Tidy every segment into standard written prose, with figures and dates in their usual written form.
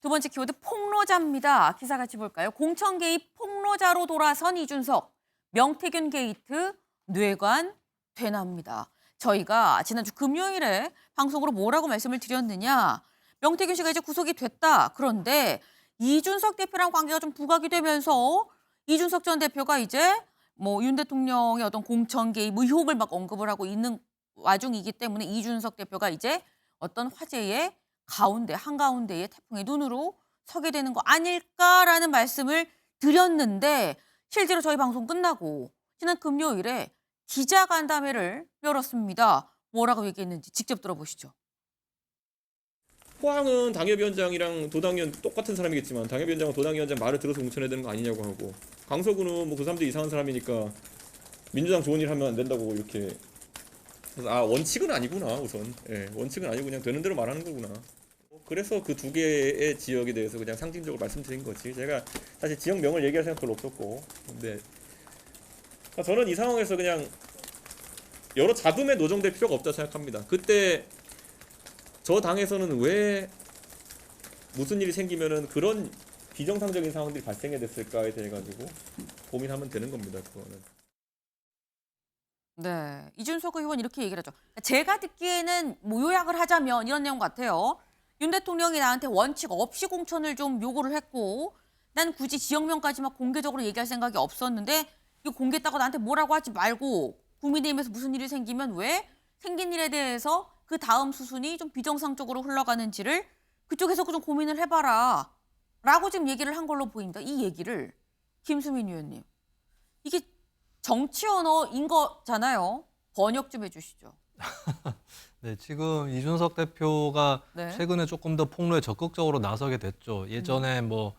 두 번째 키워드 폭로자입니다. 기사 같이 볼까요? 공천 개입 폭로자로 돌아선 이준석, 명태균 게이트 뇌관 되납니다. 저희가 지난주 금요일에 방송으로 뭐라고 말씀을 드렸느냐. 명태균 씨가 이제 구속이 됐다. 그런데 이준석 대표랑 관계가 좀 부각이 되면서 이준석 전 대표가 이제 윤 대통령의 어떤 공천 개입 의혹을 막 언급을 하고 있는 와중이기 때문에 이준석 대표가 이제 어떤 화제의 가운데, 한가운데의 태풍의 눈으로 서게 되는 거 아닐까라는 말씀을 드렸는데 실제로 저희 방송 끝나고 지난 금요일에 기자간담회를 열었습니다. 뭐라고 얘기했는지 직접 들어보시죠. 포항은 당협위원장이랑 도당위원 똑같은 사람이겠지만 당협위원장은 도당위원장 말을 들어서 공천해야 되는 거 아니냐고 하고, 강서구는 그 사람들이 이상한 사람이니까 민주당 좋은 일 하면 안 된다고 이렇게. 그래서 원칙은 아니구나. 우선 원칙은 아니고 그냥 되는 대로 말하는 거구나. 그래서 그 두 개의 지역에 대해서 그냥 상징적으로 말씀드린 거지. 제가 사실 지역명을 얘기할 생각 별로 없었고, 근데 저는 이 상황에서 그냥 여러 잡음에 노정될 필요가 없다 생각합니다. 그때 저 당에서는 왜 무슨 일이 생기면은 그런 비정상적인 상황들이 발생해 됐을까에 대해 가지고 고민하면 되는 겁니다. 그거는. 네, 이준석 의원 이렇게 얘기를 하죠. 제가 듣기에는 요약을 하자면 이런 내용 같아요. 윤 대통령이 나한테 원칙 없이 공천을 좀 요구를 했고 난 굳이 지역명까지 막 공개적으로 얘기할 생각이 없었는데 이거 공개했다고 나한테 뭐라고 하지 말고 국민의힘에서 무슨 일이 생기면 왜 생긴 일에 대해서 그 다음 수순이 좀 비정상적으로 흘러가는지를 그쪽에서 좀 고민을 해봐라 라고 지금 얘기를 한 걸로 보입니다. 이 얘기를 김수민 의원님, 이게 정치 언어인 거잖아요. 번역 좀 해주시죠. 네, 지금 이준석 대표가 네. 최근에 조금 더 폭로에 적극적으로 나서게 됐죠. 예전에 몇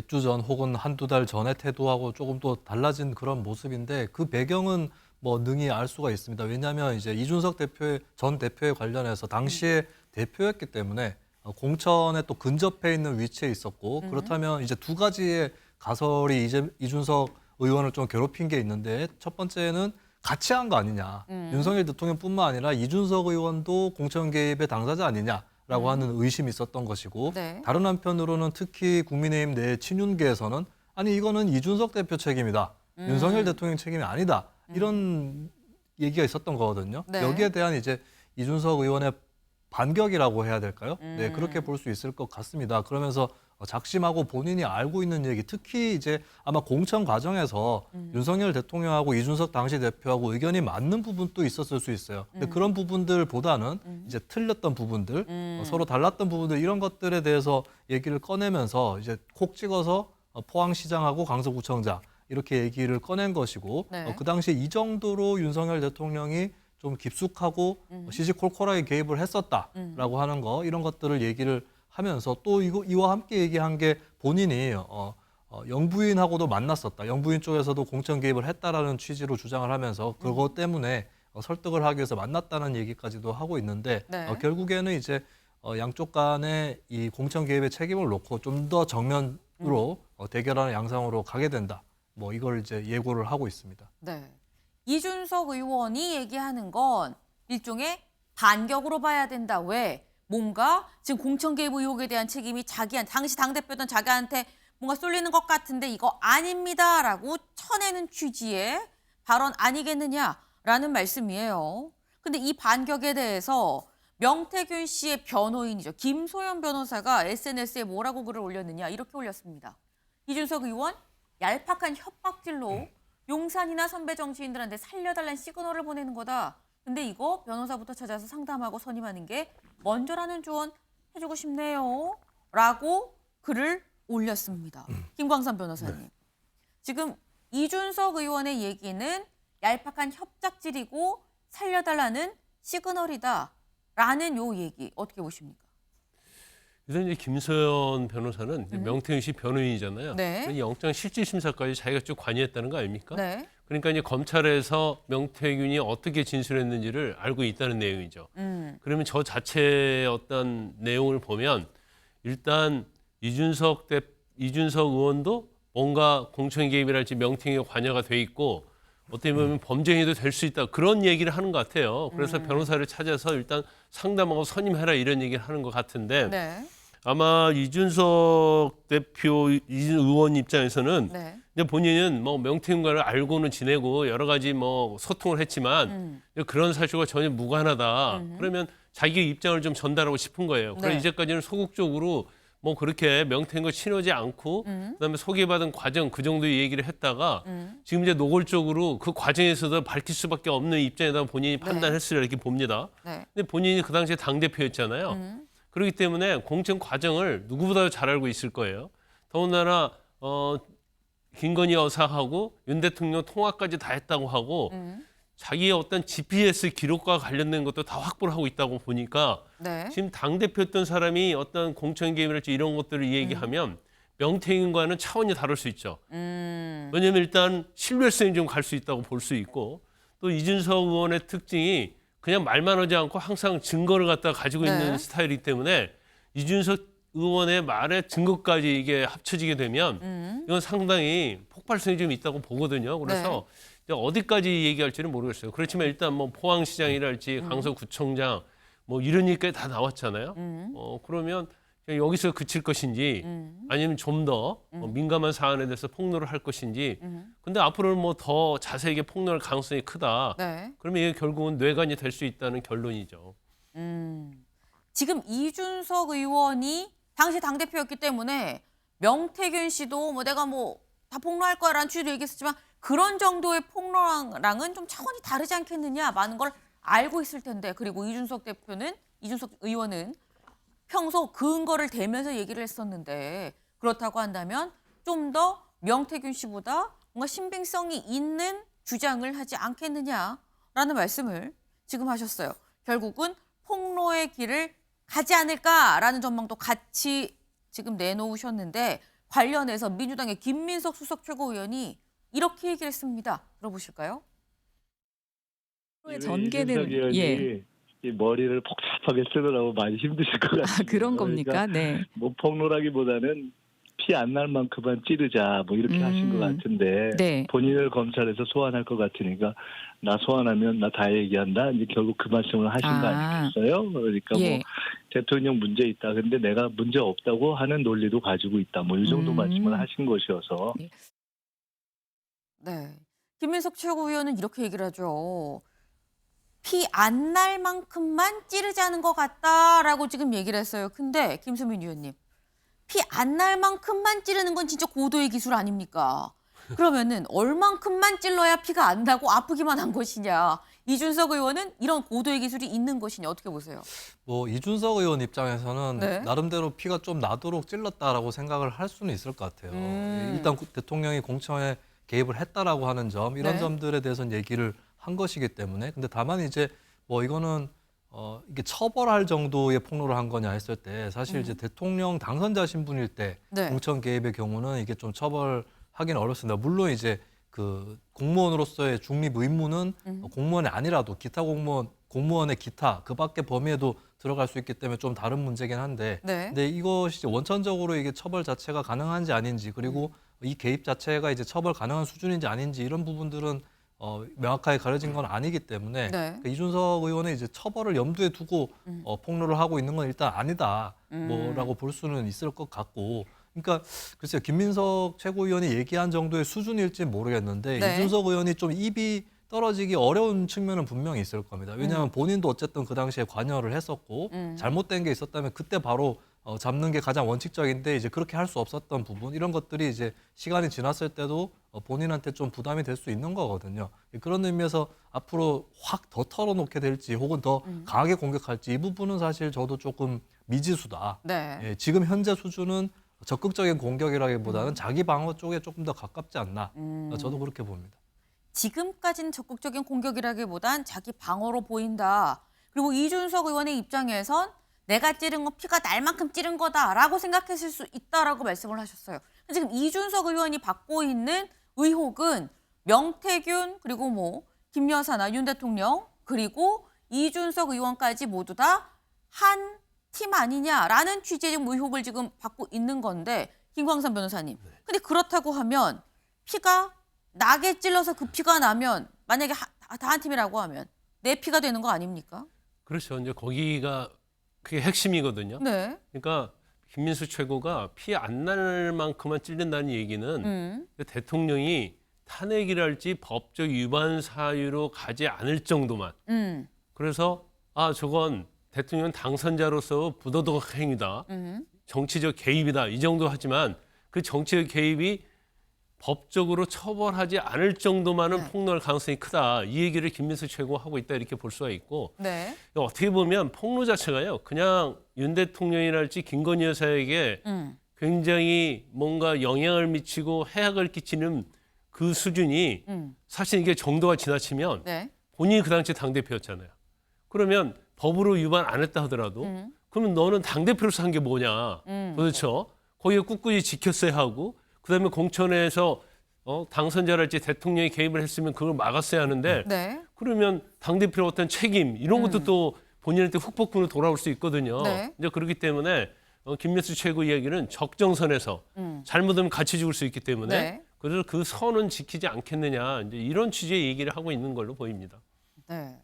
주 전 혹은 한두 달 전의 태도하고 조금 또 달라진 그런 모습인데 그 배경은 능히 알 수가 있습니다. 왜냐하면 이제 이준석 전 대표에 관련해서 당시에 대표였기 때문에 공천에 또 근접해 있는 위치에 있었고, 그렇다면 이제 두 가지의 가설이 이제 이준석 의원을 좀 괴롭힌 게 있는데, 첫 번째는 같이 한 거 아니냐. 윤석열 대통령뿐만 아니라 이준석 의원도 공천 개입의 당사자 아니냐라고 하는 의심이 있었던 것이고, 네. 다른 한편으로는 특히 국민의힘 내 친윤계에서는 아니 이거는 이준석 대표 책임이다. 윤석열 대통령 책임이 아니다. 이런 얘기가 있었던 거거든요. 네. 여기에 대한 이제 이준석 의원의 반격이라고 해야 될까요? 네, 그렇게 볼 수 있을 것 같습니다. 그러면서 작심하고 본인이 알고 있는 얘기, 특히 이제 아마 공천 과정에서 윤석열 대통령하고 이준석 당시 대표하고 의견이 맞는 부분도 있었을 수 있어요. 근데 그런 부분들보다는 이제 틀렸던 부분들, 서로 달랐던 부분들, 이런 것들에 대해서 얘기를 꺼내면서 이제 콕 찍어서 포항시장하고 강서구청장 이렇게 얘기를 꺼낸 것이고, 네. 그 당시에 이 정도로 윤석열 대통령이 좀 깊숙하고 시시콜콜하게 개입을 했었다라고 하는 거, 이런 것들을 얘기를 하면서 또 이와 함께 얘기한 게 본인이 영부인하고도 만났었다. 영부인 쪽에서도 공천 개입을 했다라는 취지로 주장을 하면서 그것 때문에 설득을 하기 위해서 만났다는 얘기까지도 하고 있는데, 네. 결국에는 이제 양쪽 간의 이 공천 개입의 책임을 놓고 좀 더 정면으로 대결하는 양상으로 가게 된다. 이걸 이제 예고를 하고 있습니다. 네. 이준석 의원이 얘기하는 건 일종의 반격으로 봐야 된다. 왜? 뭔가 지금 공천 개입 의혹에 대한 책임이 당시 당대표던 자기한테 뭔가 쏠리는 것 같은데 이거 아닙니다라고 쳐내는 취지의 발언 아니겠느냐라는 말씀이에요. 근데 이 반격에 대해서 명태균 씨의 변호인이죠. 김소연 변호사가 SNS에 뭐라고 글을 올렸느냐, 이렇게 올렸습니다. 이준석 의원 얄팍한 협박질로 용산이나 선배 정치인들한테 살려달라는 시그널을 보내는 거다. 근데 이거 변호사부터 찾아서 상담하고 선임하는 게 먼저라는 조언 해주고 싶네요. 라고 글을 올렸습니다. 김광삼 변호사님. 네. 지금 이준석 의원의 얘기는 얄팍한 협작질이고 살려달라는 시그널이다. 라는 요 얘기 어떻게 보십니까? 그래서 이제 김소연 변호사는 명태균 씨 변호인이잖아요. 네. 영장 실질 심사까지 자기가 쭉 관여했다는 거 아닙니까? 네. 그러니까 이제 검찰에서 명태균이 어떻게 진술했는지를 알고 있다는 내용이죠. 그러면 저 자체의 어떤 내용을 보면 일단 이준석 의원도 뭔가 공천 개입이랄지 명태균에 관여가 돼 있고 어떻게 보면 범죄행위도 될 수 있다. 그런 얘기를 하는 것 같아요. 그래서 변호사를 찾아서 일단 상담하고 선임해라 이런 얘기를 하는 것 같은데 네. 아마 이준석 대표, 이준 의원 입장에서는 네. 이제 본인은 뭐 명태균과를 알고는 지내고 여러 가지 뭐 소통을 했지만 그런 사실과 전혀 무관하다. 그러면 자기의 입장을 좀 전달하고 싶은 거예요. 그래서 네. 이제까지는 소극적으로 뭐 그렇게 명태균과 친하지 않고 그다음에 소개받은 과정 그 정도의 얘기를 했다가 지금 이제 노골적으로 그 과정에서도 밝힐 수밖에 없는 입장에다 본인이 판단했으리라 이렇게 봅니다. 네. 근데 본인이 그 당시에 당대표였잖아요. 그렇기 때문에 공천 과정을 누구보다도 잘 알고 있을 거예요. 더군다나 김건희 여사하고 윤 대통령 통화까지 다 했다고 하고 자기의 어떤 GPS 기록과 관련된 것도 다 확보를 하고 있다고 보니까 네. 지금 당대표였던 사람이 어떤 공천 개입이랄지 이런 것들을 얘기하면 명태균과는 차원이 다를 수 있죠. 왜냐하면 일단 신뢰성이 좀 갈 수 있다고 볼 수 있고 또 이준석 의원의 특징이 그냥 말만 하지 않고 항상 증거를 갖다 가지고 네. 있는 스타일이기 때문에 이준석 의원의 말에 증거까지 이게 합쳐지게 되면 이건 상당히 폭발성이 좀 있다고 보거든요. 그래서 이제 어디까지 얘기할지는 모르겠어요. 그렇지만 일단 뭐 포항시장이랄지 강서구청장 뭐 이런 얘기까지 다 나왔잖아요. 그러면 그냥 여기서 그칠 것인지 아니면 좀 더 민감한 사안에 대해서 폭로를 할 것인지 근데 앞으로는 뭐 더 자세하게 폭로할 가능성이 크다. 네. 그러면 이게 결국은 뇌관이 될 수 있다는 결론이죠. 지금 이준석 의원이 당시 당대표였기 때문에 명태균 씨도 뭐 내가 뭐 다 폭로할 거야라는 취지로 얘기했었지만 그런 정도의 폭로랑은 좀 차원이 다르지 않겠느냐 많은 걸 알고 있을 텐데 그리고 이준석 의원은 평소 근거를 대면서 얘기를 했었는데 그렇다고 한다면 좀 더 명태균 씨보다 뭔가 신빙성이 있는 주장을 하지 않겠느냐라는 말씀을 지금 하셨어요. 결국은 폭로의 길을 가지 않을까라는 전망도 같이 지금 내놓으셨는데 관련해서 민주당의 김민석 수석 최고위원이 이렇게 얘기를 했습니다. 들어보실까요? 전개는 이준석 의원이 예. 이 머리를 복잡하게 쓰느라고 많이 힘드실 것 같아요. 아, 그런 겁니까? 네. 뭐 폭로라기보다는 피 안 날 만큼만 찌르자 뭐 이렇게 하신 것 같은데 네. 본인을 검찰에서 소환할 것 같으니까 나 소환하면 나 다 얘기한다. 이제 결국 그 말씀을 하신 거 아니겠어요? 그러니까 예. 뭐 대통령 문제 있다. 근데 내가 문제 없다고 하는 논리도 가지고 있다. 뭐 이 정도 말씀을 하신 것이어서 네. 김민석 최고위원은 이렇게 얘기를 하죠. 피 안 날 만큼만 찌르자는 것 같다라고 지금 얘기를 했어요. 근데 김수민 의원님, 피 안 날 만큼만 찌르는 건 진짜 고도의 기술 아닙니까? 그러면은 얼만큼만 찔러야 피가 안 나고 아프기만 한 것이냐? 이준석 의원은 이런 고도의 기술이 있는 것이냐? 어떻게 보세요? 뭐 이준석 의원 입장에서는 네. 나름대로 피가 좀 나도록 찔렀다라고 생각을 할 수는 있을 것 같아요. 일단 대통령이 공천에 개입을 했다라고 하는 점 이런 네. 점들에 대해서는 얘기를 한 것이기 때문에 근데 다만 이제 뭐 이거는 이게 처벌할 정도의 폭로를 한 거냐 했을 때 사실 이제 대통령 당선자 신분일 때 네. 공천 개입의 경우는 이게 좀 처벌하기는 어렵습니다. 물론 이제 그 공무원으로서의 중립 의무는 공무원이 아니라도 기타 공무원의 기타 그 밖의 범위에도 들어갈 수 있기 때문에 좀 다른 문제긴 한데 네. 근데 이것이 이제 원천적으로 이게 처벌 자체가 가능한지 아닌지 그리고 이 개입 자체가 이제 처벌 가능한 수준인지 아닌지 이런 부분들은 명확하게 가려진 건 아니기 때문에 네. 그러니까 이준석 의원은 이제 처벌을 염두에 두고 폭로를 하고 있는 건 일단 아니다 뭐라고 볼 수는 있을 것 같고 그러니까 글쎄요 김민석 최고위원이 얘기한 정도의 수준일지 모르겠는데 네. 이준석 의원이 좀 입이 떨어지기 어려운 측면은 분명히 있을 겁니다. 왜냐하면 본인도 어쨌든 그 당시에 관여를 했었고 잘못된 게 있었다면 그때 바로 잡는 게 가장 원칙적인데 이제 그렇게 할 수 없었던 부분 이런 것들이 이제 시간이 지났을 때도 본인한테 좀 부담이 될 수 있는 거거든요. 그런 의미에서 앞으로 확 더 털어놓게 될지 혹은 더 강하게 공격할지 이 부분은 사실 저도 조금 미지수다. 네. 예, 지금 현재 수준은 적극적인 공격이라기보다는 자기 방어 쪽에 조금 더 가깝지 않나. 저도 그렇게 봅니다. 지금까지는 적극적인 공격이라기보단 자기 방어로 보인다. 그리고 이준석 의원의 입장에선 내가 찌른 건 피가 날 만큼 찌른 거다라고 생각했을 수 있다라고 말씀을 하셨어요. 지금 이준석 의원이 받고 있는 의혹은 명태균 그리고 뭐 김 여사나 윤 대통령 그리고 이준석 의원까지 모두 다 한 팀 아니냐라는 취지의 지금 의혹을 지금 받고 있는 건데 김광삼 변호사님. 근데 그렇다고 하면 피가 나게 찔러서 그 피가 나면 만약에 다 한 팀이라고 하면 내 피가 되는 거 아닙니까? 그렇죠. 이제 거기가 그게 핵심이거든요. 네. 그러니까 김민수 최고가 피 안 날 만큼만 찔린다는 얘기는 대통령이 탄핵이랄지 법적 위반 사유로 가지 않을 정도만. 그래서 저건 대통령 당선자로서 부도덕 행위다. 정치적 개입이다. 이 정도 하지만 그 정치적 개입이 법적으로 처벌하지 않을 정도만은 네. 폭로할 가능성이 크다. 이 얘기를 김민수 최고가 하고 있다 이렇게 볼 수가 있고 네. 어떻게 보면 폭로 자체가요. 그냥 윤 대통령이랄지 김건희 여사에게 굉장히 뭔가 영향을 미치고 해악을 끼치는 그 수준이 사실 이게 정도가 지나치면 네. 본인이 그 당시 당대표였잖아요. 그러면 법으로 위반 안 했다 하더라도 그러면 너는 당대표로서 한 게 뭐냐. 그렇죠. 거기에 꿋꿋이 지켰어야 하고 그다음에 공천에서 당선자랄지 대통령이 개입을 했으면 그걸 막았어야 하는데 네. 그러면 당대표 어떤 책임 이런 것도 또 본인한테 훅폭풍으로 돌아올 수 있거든요. 네. 이제 그렇기 때문에 김민수 최고 이야기는 적정선에서 잘못하면 같이 죽을 수 있기 때문에 네. 그래서 그 선은 지키지 않겠느냐 이제 이런 취지의 얘기를 하고 있는 걸로 보입니다. 네.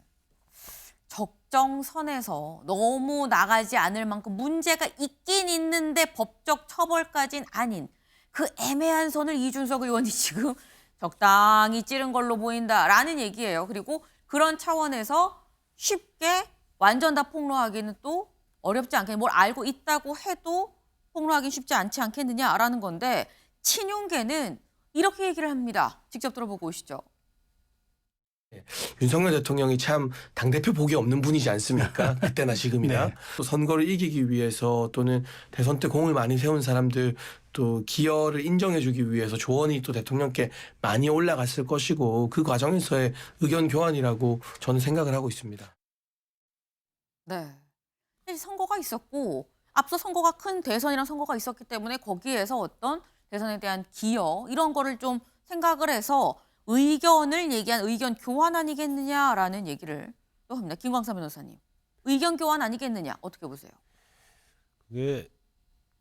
적정선에서 너무 나가지 않을 만큼 문제가 있긴 있는데 법적 처벌까지는 아닌 그 애매한 선을 이준석 의원이 지금 적당히 찌른 걸로 보인다라는 얘기예요. 그리고 그런 차원에서 쉽게 완전 다 폭로하기는 또 어렵지 않겠냐. 뭘 알고 있다고 해도 폭로하기 쉽지 않지 않겠느냐라는 건데 친윤계는 이렇게 얘기를 합니다. 직접 들어보고 오시죠. 윤석열 대통령이 참 당대표 복이 없는 분이지 않습니까? 그때나 지금이나. 또 선거를 이기기 위해서 또는 대선 때 공을 많이 세운 사람들 또 기여를 인정해주기 위해서 조언이 또 대통령께 많이 올라갔을 것이고 그 과정에서의 의견 교환이라고 저는 생각을 하고 있습니다. 네. 사실 선거가 있었고 앞서 선거가 큰 대선이랑 선거가 있었기 때문에 거기에서 어떤 대선에 대한 기여 이런 거를 좀 생각을 해서 의견을 얘기한 의견 교환 아니겠느냐라는 얘기를 또 합니다. 김광사 변호사님. 의견 교환 아니겠느냐 어떻게 보세요? 그게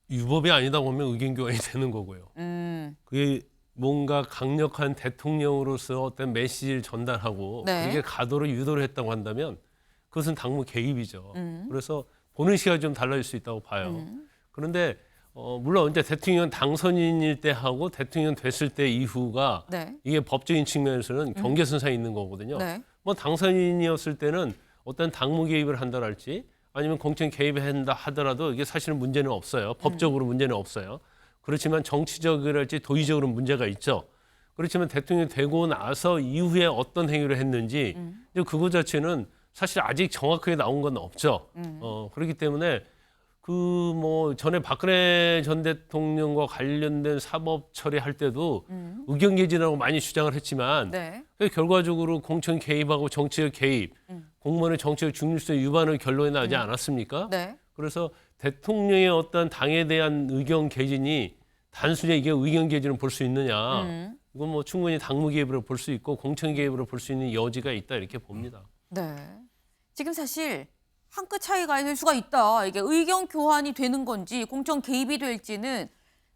유법이 아니다 보면 의견 교환이 되는 거고요. 그게 뭔가 강력한 대통령으로서 어떤 메시지를 전달하고 네. 그게 가도를 유도를 했다고 한다면 그것은 당무 개입이죠. 그래서 보는 시각이 좀 달라질 수 있다고 봐요. 그런데 물론 이제 대통령 당선인일 때 하고 대통령 됐을 때 이후가 네. 이게 법적인 측면에서는 경계선상에 있는 거거든요. 네. 뭐 당선인이었을 때는 어떤 당무 개입을 한다랄지 아니면 공천 개입한다 하더라도 이게 사실은 문제는 없어요. 법적으로 문제는 없어요. 그렇지만 정치적이랄지 도의적으로 문제가 있죠. 그렇지만 대통령이 되고 나서 이후에 어떤 행위를 했는지 그거 자체는 사실 아직 정확하게 나온 건 없죠. 그렇기 때문에 그 뭐 전에 박근혜 전 대통령과 관련된 사법 처리할 때도 의견 개진이라고 많이 주장을 했지만 네. 결과적으로 공천 개입하고 정치적 개입, 공무원의 정치적 중립성 위반을 결론이 나지 않았습니까? 네. 그래서 대통령의 어떤 당에 대한 의견 개진이 단순히 이게 의견 개진을 볼 수 있느냐? 이건 뭐 충분히 당무 개입으로 볼 수 있고 공천 개입으로 볼 수 있는 여지가 있다 이렇게 봅니다. 네. 지금 사실 한 끗 차이가 될 수가 있다. 이게 의견 교환이 되는 건지 공천 개입이 될지는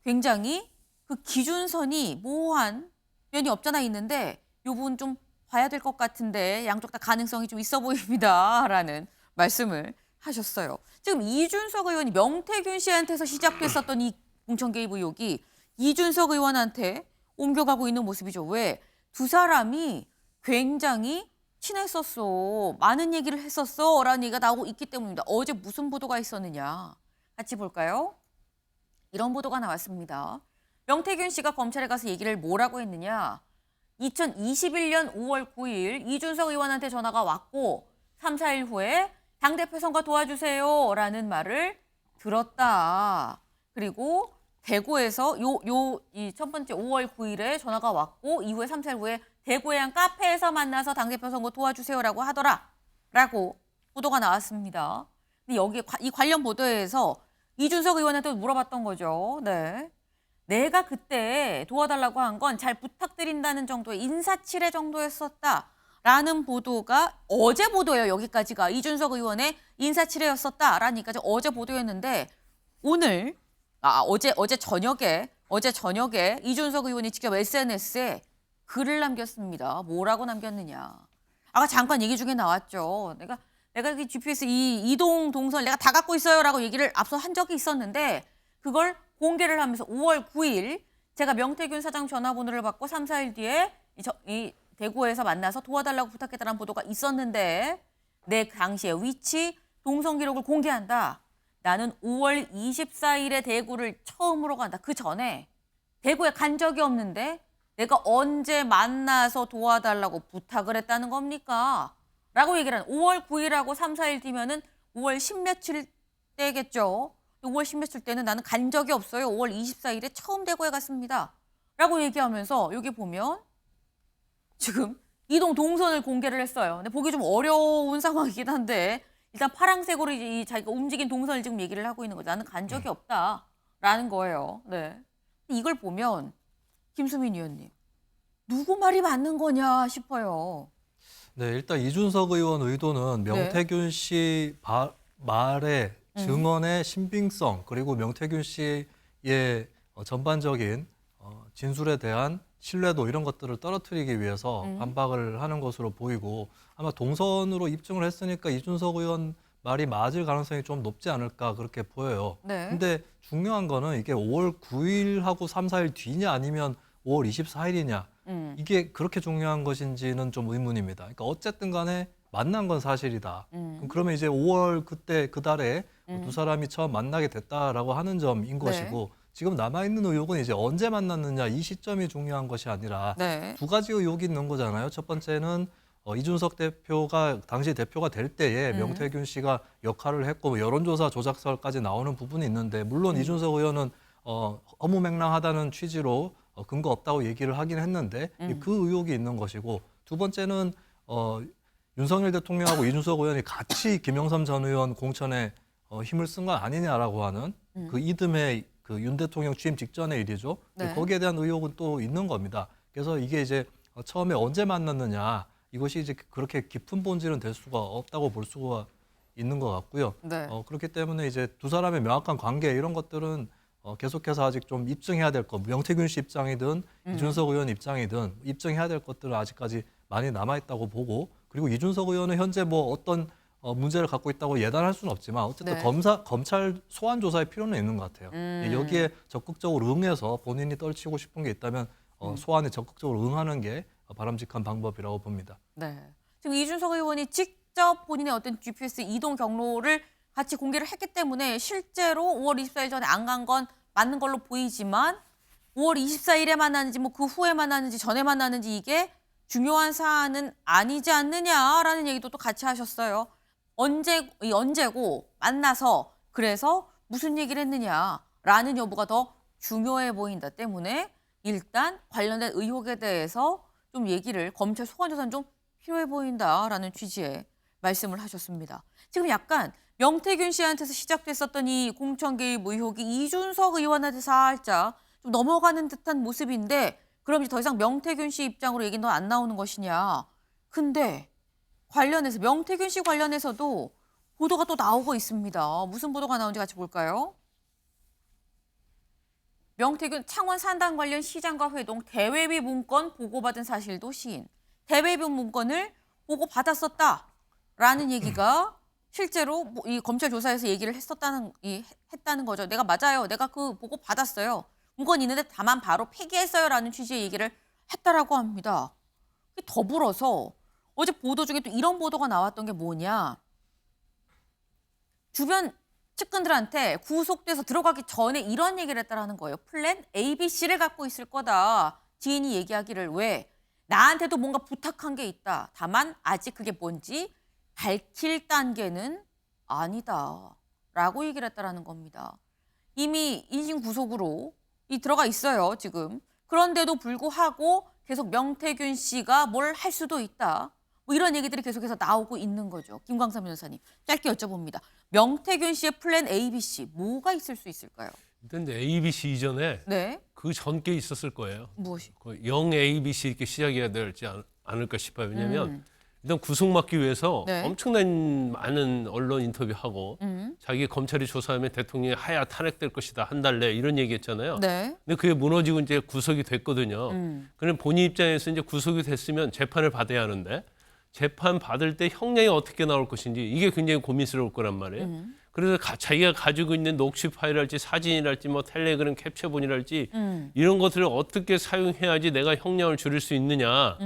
굉장히 그 기준선이 모호한 면이 없잖아 있는데 이 부분 좀 봐야 될 것 같은데 양쪽 다 가능성이 좀 있어 보입니다라는 말씀을 하셨어요. 지금 이준석 의원이 명태균 씨한테서 시작됐었던 이 공천 개입 의혹이 이준석 의원한테 옮겨가고 있는 모습이죠. 왜? 두 사람이 굉장히 친했었어. 많은 얘기를 했었어. 라는 얘기가 나오고 있기 때문입니다. 어제 무슨 보도가 있었느냐. 같이 볼까요? 이런 보도가 나왔습니다. 명태균 씨가 검찰에 가서 얘기를 뭐라고 했느냐. 2021년 5월 9일 이준석 의원한테 전화가 왔고 3, 4일 후에 당대표 선거 도와주세요. 라는 말을 들었다. 그리고 대구에서 이 첫 번째 5월 9일에 전화가 왔고 이후에 3, 4일 후에 대구의 한 카페에서 만나서 당대표 선거 도와주세요라고 하더라. 라고 보도가 나왔습니다. 근데 여기 이 관련 보도에서 이준석 의원한테 물어봤던 거죠. 네. 내가 그때 도와달라고 한 건 잘 부탁드린다는 정도의 인사치레 정도였었다. 라는 보도가 어제 보도예요. 여기까지가 이준석 의원의 인사치레였었다라는 얘기까지 어제 보도였는데 오늘 어제 저녁에 이준석 의원이 직접 SNS에 글을 남겼습니다. 뭐라고 남겼느냐. 아까 잠깐 얘기 중에 나왔죠. 내가 이 GPS 이 이동 동선 내가 다 갖고 있어요라고 얘기를 앞서 한 적이 있었는데 그걸 공개를 하면서 5월 9일 제가 명태균 사장 전화번호를 받고 3, 4일 뒤에 이 대구에서 만나서 도와달라고 부탁했다는 보도가 있었는데 내 당시의 위치, 동선 기록을 공개한다. 나는 5월 24일에 대구를 처음으로 간다. 그 전에 대구에 간 적이 없는데 내가 언제 만나서 도와달라고 부탁을 했다는 겁니까? 라고 얘기를 하는 5월 9일하고 3, 4일 뒤면은 5월 10며칠 때겠죠. 5월 10며칠 때는 나는 간 적이 없어요. 5월 24일에 처음 대구에 갔습니다. 라고 얘기하면서 여기 보면 지금 이동 동선을 공개를 했어요. 근데 보기 좀 어려운 상황이긴 한데 일단 파란색으로 이 자기가 움직인 동선을 지금 얘기를 하고 있는 거죠. 나는 간 적이 없다라는 거예요. 네. 이걸 보면 김수민 의원님 누구 말이 맞는 거냐 싶어요. 네, 일단 이준석 의원 의도는 명태균 씨 말의 증언의 신빙성 그리고 명태균 씨의 전반적인 진술에 대한 신뢰도 이런 것들을 떨어뜨리기 위해서 반박을 하는 것으로 보이고 아마 동선으로 입증을 했으니까 이준석 의원 말이 맞을 가능성이 좀 높지 않을까 그렇게 보여요. 네. 근데 중요한 거는 이게 5월 9일하고 3, 4일 뒤냐 아니면 5월 24일이냐 이게 그렇게 중요한 것인지는 좀 의문입니다. 그러니까 어쨌든 간에 만난 건 사실이다. 그러면 이제 5월 그때 그 달에 두 사람이 처음 만나게 됐다라고 하는 점인 것이고 지금 남아있는 의혹은 이제 언제 만났느냐 이 시점이 중요한 것이 아니라 네. 두 가지 의혹이 있는 거잖아요. 첫 번째는 이준석 대표가 당시 대표가 될 때에 명태균 씨가 역할을 했고 뭐 여론조사 조작설까지 나오는 부분이 있는데 물론 이준석 의원은 허무맹랑하다는 취지로 근거 없다고 얘기를 하긴 했는데 그 의혹이 있는 것이고 두 번째는 윤석열 대통령하고 이준석 의원이 같이 김영삼 전 의원 공천에 힘을 쓴 건 아니냐라고 하는 그 이듬해 그 윤 대통령 취임 직전의 일이죠. 네. 거기에 대한 의혹은 또 있는 겁니다. 그래서 이게 이제 처음에 언제 만났느냐 이것이 이제 그렇게 깊은 본질은 될 수가 없다고 볼 수가 있는 것 같고요. 네. 그렇기 때문에 이제 두 사람의 명확한 관계 이런 것들은 계속해서 아직 좀 입증해야 될 것, 명태균 씨 입장이든 이준석 의원 입장이든 입증해야 될 것들은 아직까지 많이 남아있다고 보고 그리고 이준석 의원은 현재 뭐 어떤 문제를 갖고 있다고 예단할 수는 없지만 어쨌든 네. 검찰 소환 조사의 필요는 있는 것 같아요. 여기에 적극적으로 응해서 본인이 떨치고 싶은 게 있다면 소환에 적극적으로 응하는 게 바람직한 방법이라고 봅니다. 네. 지금 이준석 의원이 직접 본인의 어떤 GPS 이동 경로를 같이 공개를 했기 때문에 실제로 5월 24일 전에 안 간 건 맞는 걸로 보이지만 5월 24일에 만났는지 뭐 그 후에 만났는지 전에 만났는지 이게 중요한 사안은 아니지 않느냐라는 얘기도 또 같이 하셨어요. 언제고 만나서 그래서 무슨 얘기를 했느냐라는 여부가 더 중요해 보인다 때문에 일단 관련된 의혹에 대해서 좀 얘기를 검찰 소환 조사는 좀 필요해 보인다라는 취지의 말씀을 하셨습니다. 지금 약간 명태균 씨한테서 시작됐었던 이 공천 개입 의혹이 이준석 의원한테 살짝 좀 넘어가는 듯한 모습인데 그럼 이제 더 이상 명태균 씨 입장으로 얘기는 더 안 나오는 것이냐. 근데 관련해서 명태균 씨 관련해서도 보도가 또 나오고 있습니다. 무슨 보도가 나오는지 같이 볼까요? 명태균 창원 산당 관련 시장과 회동 대외비 문건 보고받은 사실도 시인. 대외비 문건을 보고받았었다라는 얘기가 실제로 이 검찰 조사에서 얘기를 했다는 거죠. 내가 맞아요. 내가 그 보고받았어요. 문건이 있는데 다만 바로 폐기했어요라는 취지의 얘기를 했다라고 합니다. 더불어서 어제 보도 중에 또 이런 보도가 나왔던 게 뭐냐. 주변 측근들한테 구속돼서 들어가기 전에 이런 얘기를 했다라는 거예요. 플랜 ABC를 갖고 있을 거다. 지인이 얘기하기를 왜? 나한테도 뭔가 부탁한 게 있다. 다만 아직 그게 뭔지 밝힐 단계는 아니다. 라고 얘기를 했다라는 겁니다. 이미 인신 구속으로 들어가 있어요. 지금. 그런데도 불구하고 계속 명태균 씨가 뭘 할 수도 있다. 뭐 이런 얘기들이 계속해서 나오고 있는 거죠. 김광삼 변호사님, 짧게 여쭤봅니다. 명태균 씨의 플랜 ABC 뭐가 있을 수 있을까요? 일단 ABC 이전에 네. 그 전께 있었을 거예요. 무엇이? 영 ABC 이렇게 시작해야 되지 않을까 싶어요. 왜냐하면 일단 구속 막기 위해서 네. 엄청난 많은 언론 인터뷰하고 자기 검찰이 조사하면 대통령이 하야 탄핵될 것이다 한 달 내 이런 얘기했잖아요. 네. 근데 그게 무너지고 이제 구속이 됐거든요. 그럼 본인 입장에서 이제 구속이 됐으면 재판을 받아야 하는데 재판 받을 때 형량이 어떻게 나올 것인지 이게 굉장히 고민스러울 거란 말이에요. 그래서 자기가 가지고 있는 녹취 파일이랄지 사진이랄지 뭐 텔레그램 캡처본이랄지 이런 것들을 어떻게 사용해야지 내가 형량을 줄일 수 있느냐,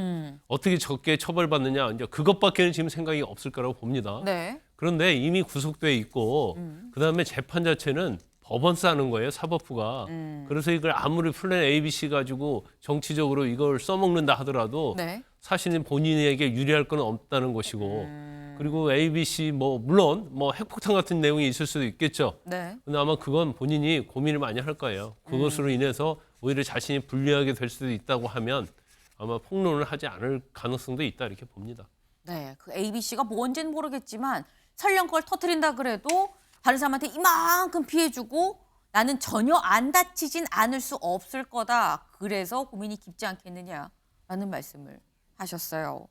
어떻게 적게 처벌받느냐, 이제 그것밖에는 지금 생각이 없을 거라고 봅니다. 네. 그런데 이미 구속돼 있고 그다음에 재판 자체는 법원 싸는 거예요, 사법부가. 그래서 이걸 아무리 플랜 A, B, C 가지고 정치적으로 이걸 써먹는다 하더라도 네. 사실은 본인에게 유리할 건 없다는 것이고 그리고 A, B, C 뭐 물론 뭐 핵폭탄 같은 내용이 있을 수도 있겠죠. 네. 근데 아마 그건 본인이 고민을 많이 할 거예요. 그것으로 인해서 오히려 자신이 불리하게 될 수도 있다고 하면 아마 폭로를 하지 않을 가능성도 있다 이렇게 봅니다. 네. 그 ABC가 뭔지는 모르겠지만 설령 그걸 터뜨린다 그래도 다른 사람한테 이만큼 피해주고 나는 전혀 안 다치진 않을 수 없을 거다. 그래서 고민이 깊지 않겠느냐라는 말씀을 하셨어요.